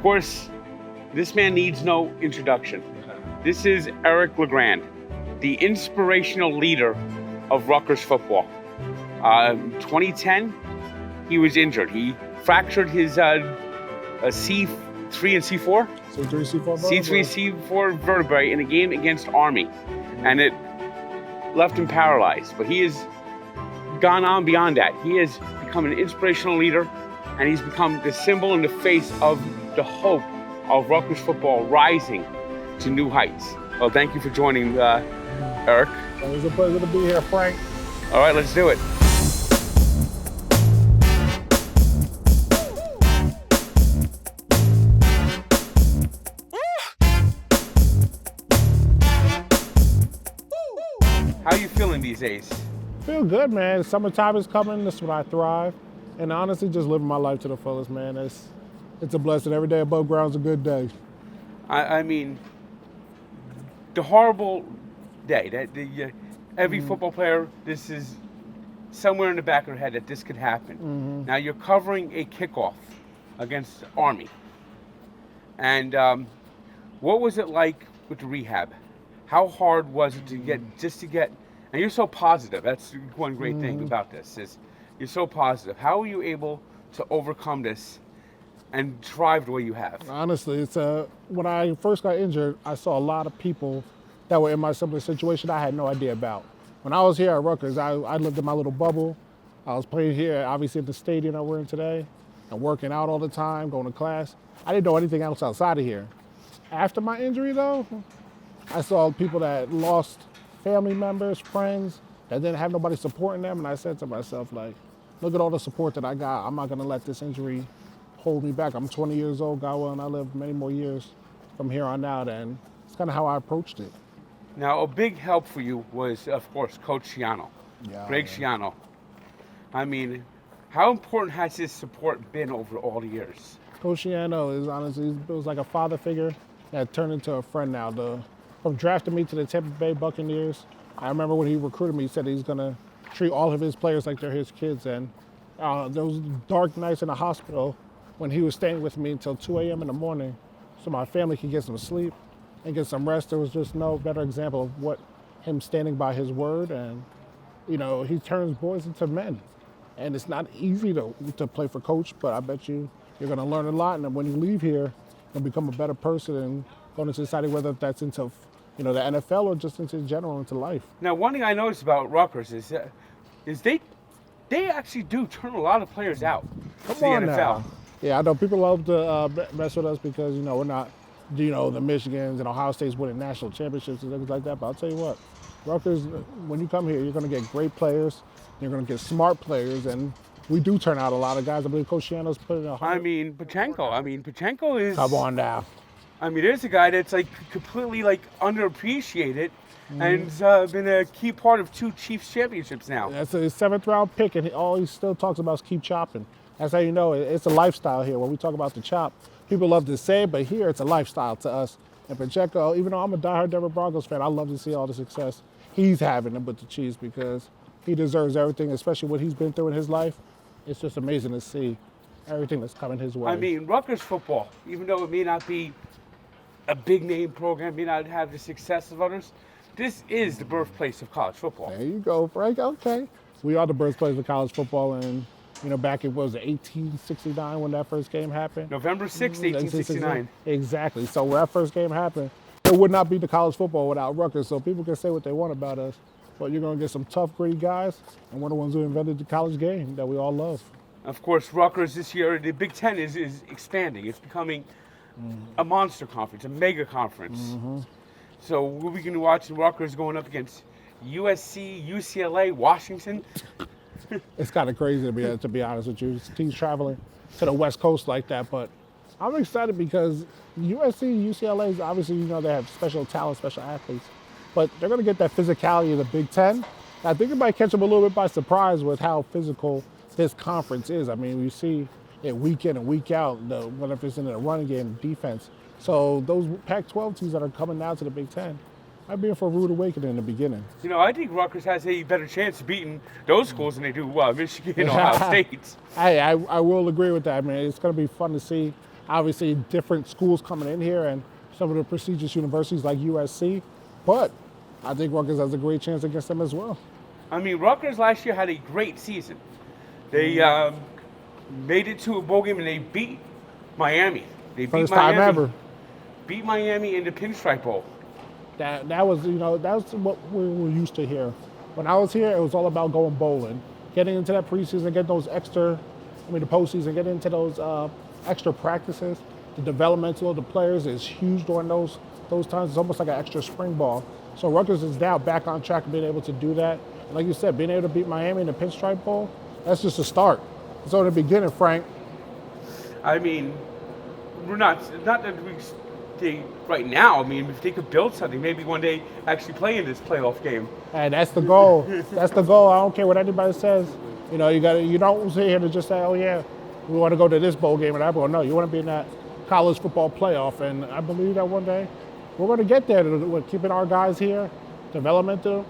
course, this man needs no introduction. This is Eric LeGrand, the inspirational leader of Rutgers football. 2010, he was injured. He fractured his C3 and C4? C3, C4 vertebrae in a game against Army, and it left him paralyzed. But he has gone on beyond that. He has become an inspirational leader, and he's become the symbol and the face of the hope of Rutgers football rising to new heights. Well, thank you for joining, Eric. It was a pleasure to be here, Frank. All right, let's do it. How are you feeling these days? Feel good, man. Summertime is coming. This is when I thrive. And honestly, just living my life to the fullest, man. It's a blessing. Every day above ground's a good day. I mean, the horrible day that every football player, this is somewhere in the back of their head that this could happen. Now you're covering a kickoff against Army. And what was it like with the rehab? How hard was it to get, and you're so positive. That's one great thing about this, is you're so positive. How were you able to overcome this and thrive the way you have? Honestly, it's when I first got injured, I saw a lot of people that were in my similar situation I had no idea about. When I was here at Rutgers, I lived in my little bubble. I was playing here, obviously at the stadium that we're in today, and working out all the time, going to class. I didn't know anything else outside of here. After my injury, though, I saw people that lost family members, friends, that didn't have nobody supporting them, and I said to myself, like, look at all the support that I got. I'm not gonna let this injury hold me back. I'm 20 years old, God willing, I live many more years from here on out, and it's kind of how I approached it. Now, a big help for you was, of course, Coach Schiano, Greg Schiano. I mean, how important has his support been over all the years? Coach Schiano is honestly, it was like a father figure that turned into a friend now. From drafting me to the Tampa Bay Buccaneers, I remember when he recruited me, he said he's gonna treat all of his players like they're his kids. And those dark nights in the hospital when he was staying with me until 2 a.m. in the morning so my family could get some sleep and get some rest, there was just no better example of what him standing by his word. And, you know, he turns boys into men. And it's not easy to play for Coach, but I bet you're gonna learn a lot. And then when you leave here, you'll become a better person and go into society, whether that's into the NFL or just into general, into life. Now, one thing I noticed about Rutgers is they actually do turn a lot of players out to the NFL. Now. Yeah, I know people love to mess with us because, we're not, the Michigans and Ohio State's winning national championships and things like that. But I'll tell you what, Rutgers, when you come here, you're going to get great players, you're going to get smart players, and we do turn out a lot of guys. I believe Coach Schiano's put in Pachenko is... Come on now. I mean, there's a guy that's completely underappreciated and been a key part of 2 Chiefs championships now. That's his 7th round pick, and all he still talks about is keep chopping. That's how you know it's a lifestyle here. When we talk about the chop, people love to say it, but here it's a lifestyle to us. And Pacheco, even though I'm a diehard Denver Broncos fan, I love to see all the success he's having with the Chiefs because he deserves everything, especially what he's been through in his life. It's just amazing to see everything that's coming his way. I mean, Rutgers football, even though it may not be a big name program, may not have the success of others, this is the birthplace of college football. There you go, Frank. Okay. We are the birthplace of college football, and back in 1869 when that first game happened. November 6th, 1869. Exactly. So when that first game happened, it would not be the college football without Rutgers. So people can say what they want about us, but you're going to get some tough, gritty guys, and we're the ones who invented the college game that we all love. Of course, Rutgers this year, the Big Ten is expanding. It's becoming a monster conference, a mega conference. So we're going to watch Rutgers going up against USC, UCLA, Washington. It's kind of crazy to be honest with you. Teams traveling to the West Coast like that, but I'm excited because USC, UCLA, obviously, they have special talent, special athletes, but they're going to get that physicality of the Big Ten. I think it might catch them a little bit by surprise with how physical this conference is. I mean, we see it week in and week out, whether it's in the running game, defense. So those Pac-12 teams that are coming now to the Big Ten might be in for a rude awakening in the beginning. I think Rutgers has a better chance of beating those schools than they do Michigan and Ohio State. I will agree with that, man. It's going to be fun to see obviously different schools coming in here and some of the prestigious universities like USC, but I think Rutgers has a great chance against them as well. I mean, Rutgers last year had a great season. They made it to a bowl game and they beat Miami. They beat First Miami, time ever. Beat Miami in the Pinstripe Bowl. That was that's what we were used to here. When I was here, it was all about going bowling, getting into that preseason, getting those the postseason, getting into those extra practices. The developmental of the players is huge during those times. It's almost like an extra spring ball. So Rutgers is now back on track of being able to do that. And like you said, being able to beat Miami in the Pinstripe Bowl, that's just a start. So in the beginning, Frank. I mean, we're not that right now. I mean, if they could build something, maybe one day actually play in this playoff game. And that's the goal. That's the goal. I don't care what anybody says. You don't sit here to just say, oh yeah, we want to go to this bowl game and that bowl. No, you want to be in that college football playoff. And I believe that one day we're going to get there. We're keeping our guys here, the developmental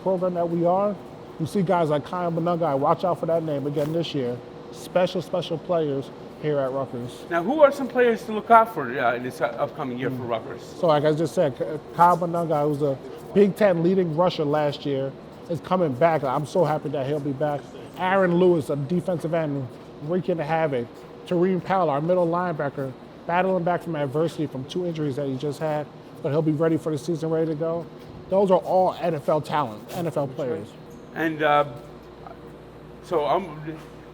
program that we are. You see guys like Kyle Monungai, watch out for that name again this year. Special players here at Rutgers. Now, who are some players to look out for in this upcoming year for Rutgers? So like I just said, Kyle Monungai, who's a Big Ten leading rusher last year, is coming back. I'm so happy that he'll be back. Aaron Lewis, a defensive end, wreaking havoc. Tareem Powell, our middle linebacker, battling back from adversity from 2 injuries that he just had, but he'll be ready for the season, ready to go. Those are all NFL talent, NFL players. And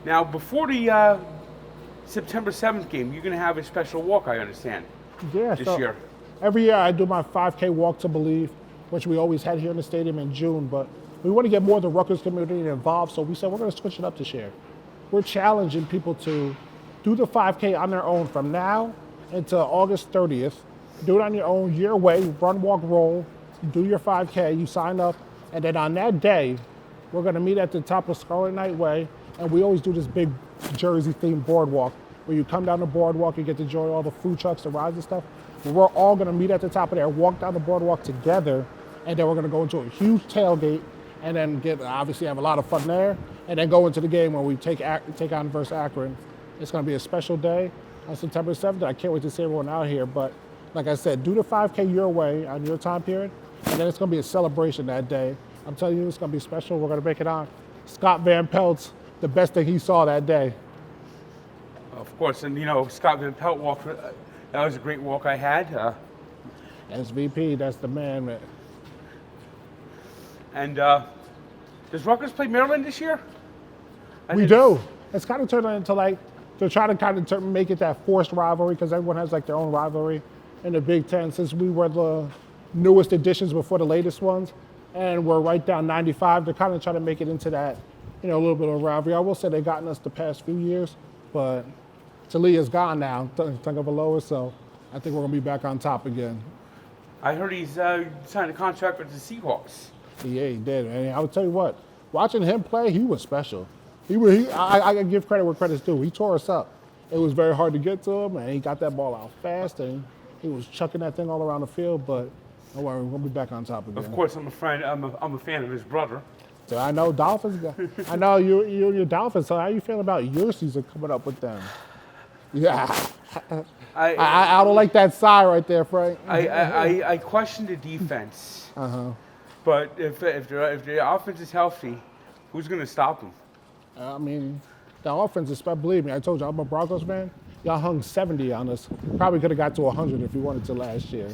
now before the September 7th game, you're going to have a special walk, I understand, this year. Every year I do my 5K Walk to Believe, which we always had here in the stadium in June, but we want to get more of the Rutgers community involved, so we said we're going to switch it up this year. We're challenging people to do the 5K on their own from now until August 30th. Do it on your own, your way, run, walk, roll, do your 5K, you sign up, and then on that day, we're going to meet at the top of Scarlet Knight Way, and we always do this big Jersey-themed boardwalk where you come down the boardwalk, you get to enjoy all the food trucks, the rides and stuff. But we're all going to meet at the top of there, walk down the boardwalk together, and then we're going to go into a huge tailgate and then obviously have a lot of fun there, and then go into the game where we take on versus Akron. It's going to be a special day on September 7th. I can't wait to see everyone out here. But like I said, do the 5K your way on your time period, and then it's going to be a celebration that day. I'm telling you, it's going to be special. We're going to make it on. Scott Van Pelt's the best thing he saw that day. Of course, and Scott Van Pelt walked. That was a great walk I had. SVP, that's the man. And does Rutgers play Maryland this year? We do. It's kind of turned into they're trying to kind of make it that forced rivalry because everyone has their own rivalry in the Big Ten since we were the newest additions before the latest ones. And we're right down 95. They're kind of trying to make it into that, a little bit of rivalry. I will say they've gotten us the past few years, but Talia's gone now, Tagovailoa, so I think we're going to be back on top again. I heard he's signed a contract with the Seahawks. Yeah, he did. And I would tell you what, watching him play, he was special. I give credit where credit's due. He tore us up. It was very hard to get to him, and he got that ball out fast, and he was chucking that thing all around the field, but don't worry, we'll be back on top again. Of course, I'm a fan of his brother. So I know Dolphins. I know you're Dolphins. So how you feeling about your season coming up with them? Yeah, I don't like that sigh right there, Frank. I question the defense. But if the offense is healthy, who's going to stop them? I mean, the offense is, believe me, I told you, I'm a Broncos fan. Y'all hung 70 on us. Probably could have got to 100 if we wanted to last year.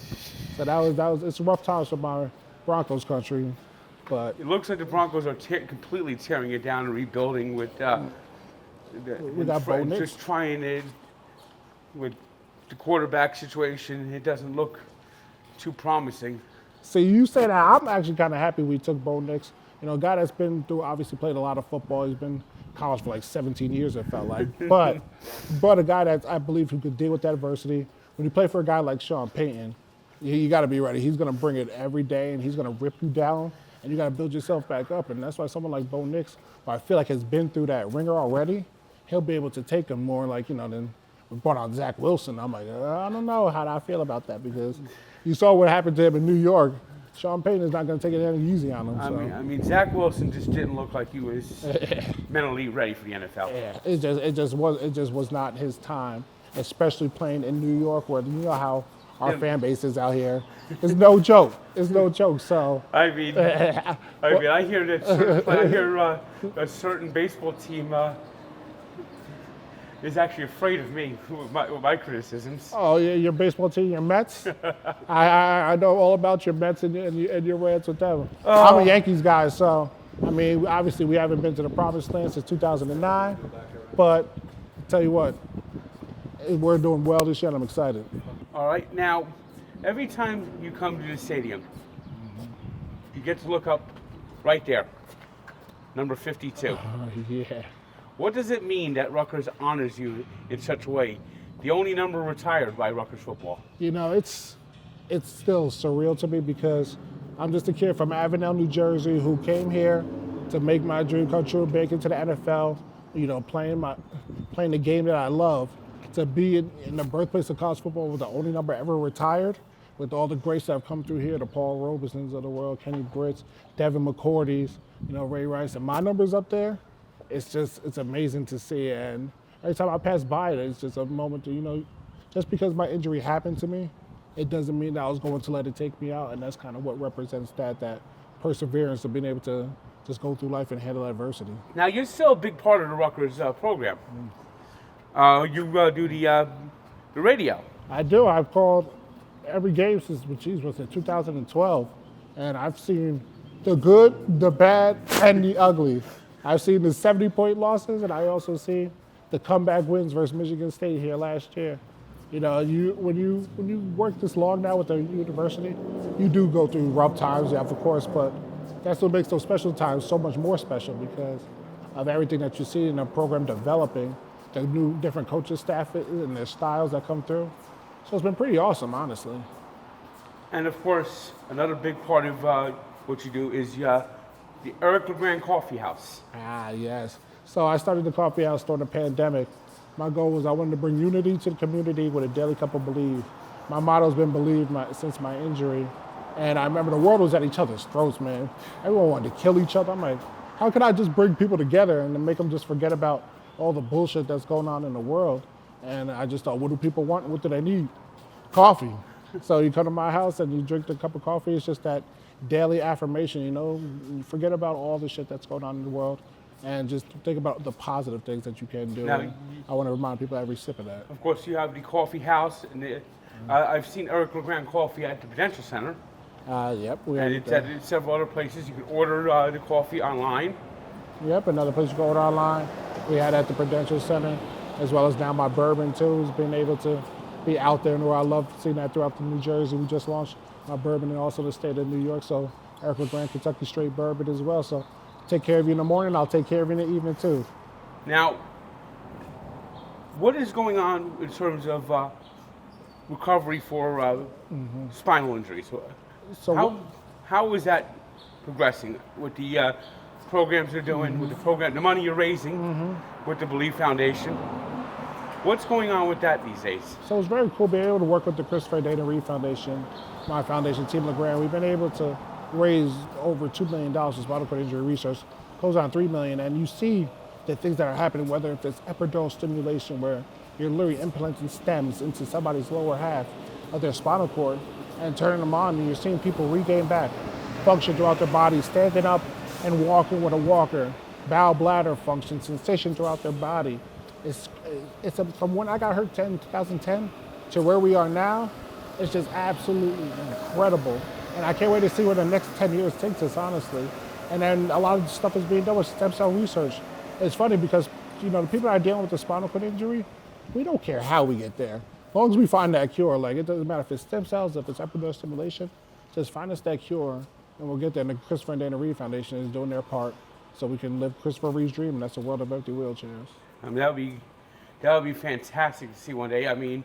So it's rough times for my Broncos country. But it looks like the Broncos are completely tearing it down and rebuilding with we got Bo Nix. Just trying it with the quarterback situation. It doesn't look too promising. See, you say that. I'm actually kind of happy we took Bo Nix. A guy that's been through, obviously played a lot of football. He's been in college for 17 years, it felt like. But a guy that I believe who could deal with that adversity. When you play for a guy like Sean Payton, you got to be ready. He's going to bring it every day, and he's going to rip you down, and you got to build yourself back up. And that's why someone like Bo Nix, who I feel like has been through that ringer already, he'll be able to take him more than we brought on Zach Wilson. I'm like, I don't know how I feel about that because you saw what happened to him in New York. Sean Payton is not going to take it any easy on him. I mean, Zach Wilson just didn't look like he was mentally ready for the NFL. Yeah, it just was not his time. especially playing in New York, where you know how our fan base is out here. It's no joke. It's no joke. So I mean, I hear that I hear a certain baseball team is actually afraid of me with my criticisms. oh, yeah, your baseball team, your Mets. I know all about your Mets and your Reds with them. I'm a Yankees guy, so I mean, obviously we haven't been to the promised land since 2009, but I tell you what, we're doing well this year, and I'm excited. All right, now, every time you come to the stadium, you get to look up right there, number 52. Yeah. What does it mean that Rutgers honors you in such a way? The only number retired by Rutgers football. You know, it's still surreal to me because I'm just a kid from Avondale, New Jersey, who came here to make my dream come true, make it to the NFL. You know, playing the game that I love. To be in the birthplace of college football with the only number ever retired, with all the greats that have come through here, the Paul Robesons of the world, Kenny Britts, Devin McCourty's, you know, Ray Rice, and my number's up there. It's amazing to see. And every time I pass by it, it's just a moment to, you know, just because my injury happened to me, it doesn't mean that I was going to let it take me out. And that's kind of what represents that perseverance of being able to just go through life and handle adversity. Now, you're still a big part of the Rutgers program. You do the radio. I do. I've called every game since, was in 2012. And I've seen the good, the bad, and the ugly. I've seen the 70-point losses, and I also see the comeback wins versus Michigan State here last year. You know, when you work this long now with the university, you do go through rough times, yeah, of course, but that's what makes those special times so much more special because of everything that you see in the program developing, the new different coaching staff and their styles that come through. So it's been pretty awesome, honestly. And of course, another big part of what you do is the Eric LeGrand Coffee House. Ah, yes. So I started the coffee house during the pandemic. My goal was I wanted to bring unity to the community with a daily cup of Believe. My motto's been Believe since my injury. And I remember the world was at each other's throats, man. Everyone wanted to kill each other. I'm like, how can I just bring people together and make them just forget about all the bullshit that's going on in the world? And I just thought, what do people want? What do they need? Coffee. So you come to my house and you drink a cup of coffee. It's just that daily affirmation, you know, forget about all the shit that's going on in the world and just think about the positive things that you can do. Now, I want to remind people every sip of that. Of course, you have the coffee house, and I've seen Eric LeGrand Coffee at the Prudential Center. Yep. And it's at several other places. You can order the coffee online. Yep, another place you can order online. We had at the Prudential Center, as well as now my bourbon too, has been able to be out there, and where I love seeing that throughout the New Jersey. We just launched my bourbon and also the state of New York, so Eric LeGrand Kentucky Straight Bourbon as well. So take care of you in the morning, I'll take care of you in the evening too. Now, what is going on in terms of recovery for spinal injuries? So how is that progressing with the programs you're doing, with the money you're raising, with the Believe Foundation? What's going on with that these days? So it's very cool being able to work with the Christopher Dana Reed Foundation, my foundation, Team LeGrand. We've been able to raise over $2 million for spinal cord injury research, close on $3 million, and you see the things that are happening, whether if it's epidural stimulation, where you're literally implanting stems into somebody's lower half of their spinal cord and turning them on, and you're seeing people regain back function throughout their body, standing up and walking with a walker, bowel bladder function, sensation throughout their body. From when I got hurt in 2010 to where we are now, it's just absolutely incredible. And I can't wait to see where the next 10 years takes us, honestly. And then a lot of stuff is being done with stem cell research. It's funny because, you know, the people that are dealing with the spinal cord injury, we don't care how we get there. As long as we find that cure, like it doesn't matter if it's stem cells, if it's epidural stimulation, just find us that cure and we'll get there. And the Christopher and Dana Reed Foundation is doing their part so we can live Christopher Reed's dream, and that's a world of empty wheelchairs. I mean, that would be fantastic to see one day. I mean,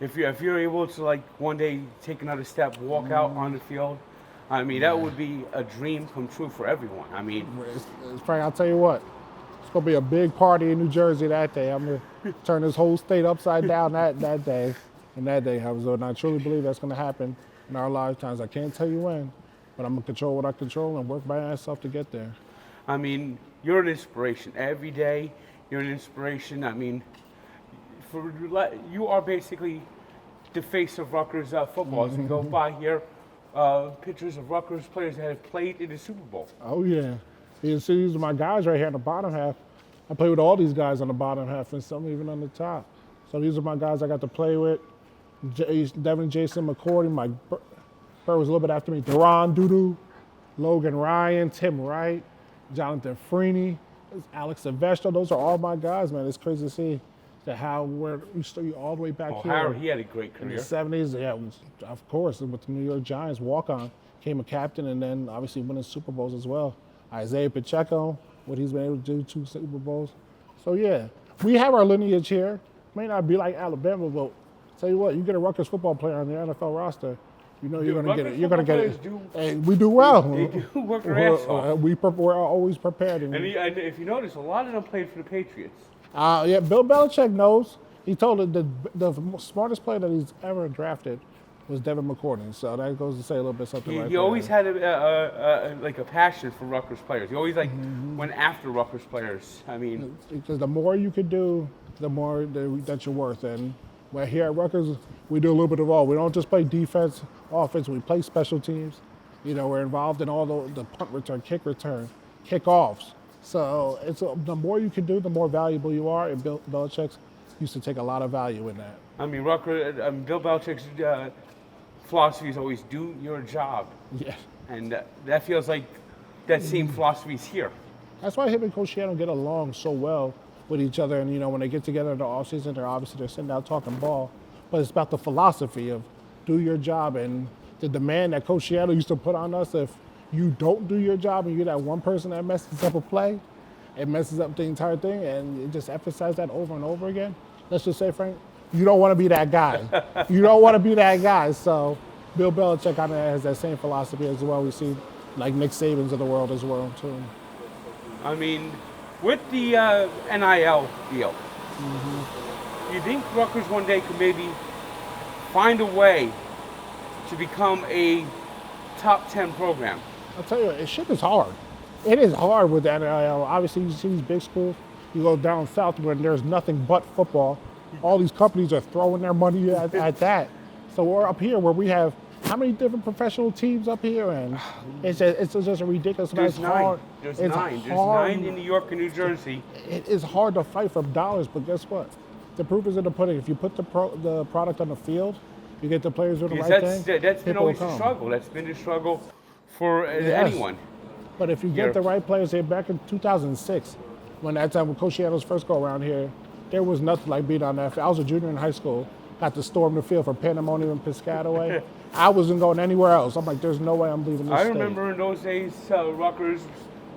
if you're able to, like, one day take another step, walk out on the field, I mean, that would be a dream come true for everyone. I mean, Frank, I'll tell you what, it's gonna be a big party in New Jersey that day. I'm gonna turn this whole state upside down that day. And that day, and I truly believe that's gonna happen in our lifetimes. I can't tell you when, but I'm gonna control what I control and work by myself to get there. I mean, you're an inspiration. Every day, you're an inspiration. I mean, you are basically the face of Rutgers football. As we go by here, pictures of Rutgers players that have played in the Super Bowl. Oh yeah. You see, these are my guys right here in the bottom half. I play with all these guys on the bottom half and some even on the top. So these are my guys I got to play with. Devin Jason McCourty, Mike Burr was a little bit after me. Deron Dudu, Logan Ryan, Tim Wright, Jonathan Freeney, Alex Silvestro. Those are all my guys, man. It's crazy to see how we started all the way back here. Howard, he had a great career. In the 70s, yeah, of course, with the New York Giants, walk-on, became a captain, and then obviously winning Super Bowls as well. Isaiah Pacheco, what he's been able to do, 2 Super Bowls. So yeah, we have our lineage here. May not be like Alabama, but tell you what, you get a Rutgers football player on the NFL roster, you know you're going to get it. You're going to get it. And we do well. They do work their ass off. We're always prepared. And if you notice, a lot of them played for the Patriots. Yeah, Bill Belichick knows. He told it the smartest player that he's ever drafted was Devin McCourty. So that goes to say a little bit something right He always had a passion for Rutgers players. He always went after Rutgers players. I mean, because the more you could do, the more that you're worth. And here at Rutgers, we do a little bit of all. We don't just play defense, offense. We play special teams. You know, we're involved in all the punt return, kick return, kickoffs. So the more you can do, the more valuable you are. And Bill Belichick used to take a lot of value in that. I mean, Bill Belichick's philosophy is always do your job. Yeah. And that feels like that same philosophy is here. That's why him and Coach Shiano get along so well with each other. And, you know, when they get together in the offseason, they're sitting down talking ball. But it's about the philosophy of do your job and the demand that Coach Shiano used to put on us. If you don't do your job and you're that one person that messes up a play, it messes up the entire thing. And it just emphasizes that over and over again. Let's just say, Frank, you don't want to be that guy. You don't want to be that guy. So Bill Belichick kind of has that same philosophy as well. We see like Nick Saban's of the world as well, too. I mean, with the NIL deal, do you think Rutgers one day could maybe find a way to become a top 10 program? I'll tell you, shit is hard. It is hard with the NIL. Obviously, you see these big schools. You go down south when there's nothing but football. All these companies are throwing their money at that. So we're up here where we have how many different professional teams up here, and it's just a ridiculous amount. There's nine. There's nine in New York and New Jersey. It is hard to fight for dollars, but guess what? The proof is in the pudding. If you put the product on the field, you get the players doing the right thing. That's been always a struggle. That's been a struggle for anyone. But if you get the right players here, back in 2006, when Coach Shiano's first go around here, there was nothing like being on that field. I was a junior in high school, got to storm the field for Pandemonium and Piscataway. I wasn't going anywhere else. I'm like, there's no way I'm leaving this state. Remember in those days, Rutgers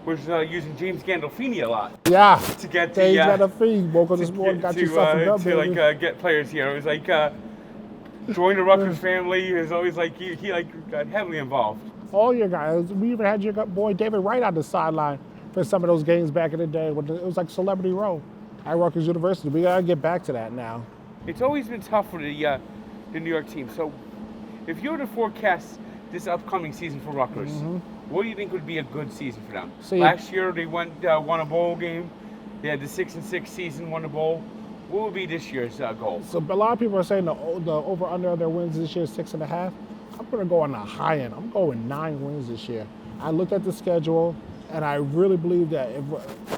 was using James Gandolfini a lot. Yeah. To get James Gandolfini woke up this morning, got yourself a dub, baby. Get players here. It was like join the Rutgers family. It was always like he got heavily involved. All your guys. We even had your boy David Wright on the sideline for some of those games back in the day when it was like Celebrity Row at Rutgers University. We gotta get back to that now. It's always been tough for the New York team. So, if you were to forecast this upcoming season for Rutgers, what do you think would be a good season for them? Last year they won a bowl game. They had the 6-6 season, won a bowl. What would be this year's goal? So a lot of people are saying the over/under of their wins this year is 6.5. I'm gonna go on the high end. I'm going 9 wins this year. I looked at the schedule, and I really believe that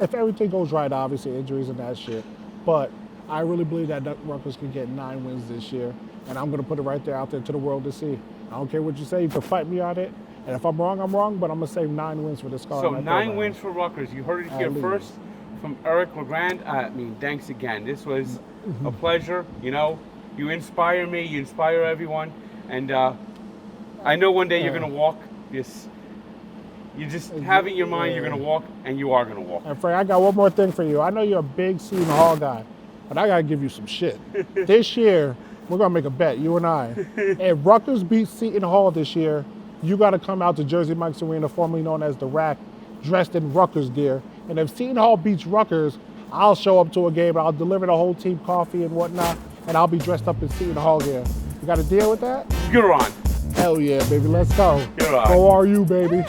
if everything goes right, obviously injuries and that shit, but I really believe that Rutgers can get 9 wins this year, and I'm going to put it right there out there to the world to see. I don't care what you say. You can fight me on it, and if I'm wrong, I'm wrong, but I'm going to say 9 wins for this Scarlet So 9 wins for Rutgers. You heard it here first from Eric LeGrand. I mean, thanks again. This was a pleasure. You know, you inspire me. You inspire everyone. And I know one day you're going to walk this. You just have it in your mind you're going to walk, and you are going to walk. And Frank, I got one more thing for you. I know you're a big Seton Hall guy, but I got to give you some shit. This year, we're going to make a bet, you and I. If Rutgers beats Seton Hall this year, you got to come out to Jersey Mike's Arena, formerly known as the Rack, dressed in Rutgers gear. And if Seton Hall beats Rutgers, I'll show up to a game, I'll deliver the whole team coffee and whatnot, and I'll be dressed up in Seton Hall gear. You got a deal with that? You're on. Hell yeah, baby. Let's go. You're on. Go RU, baby.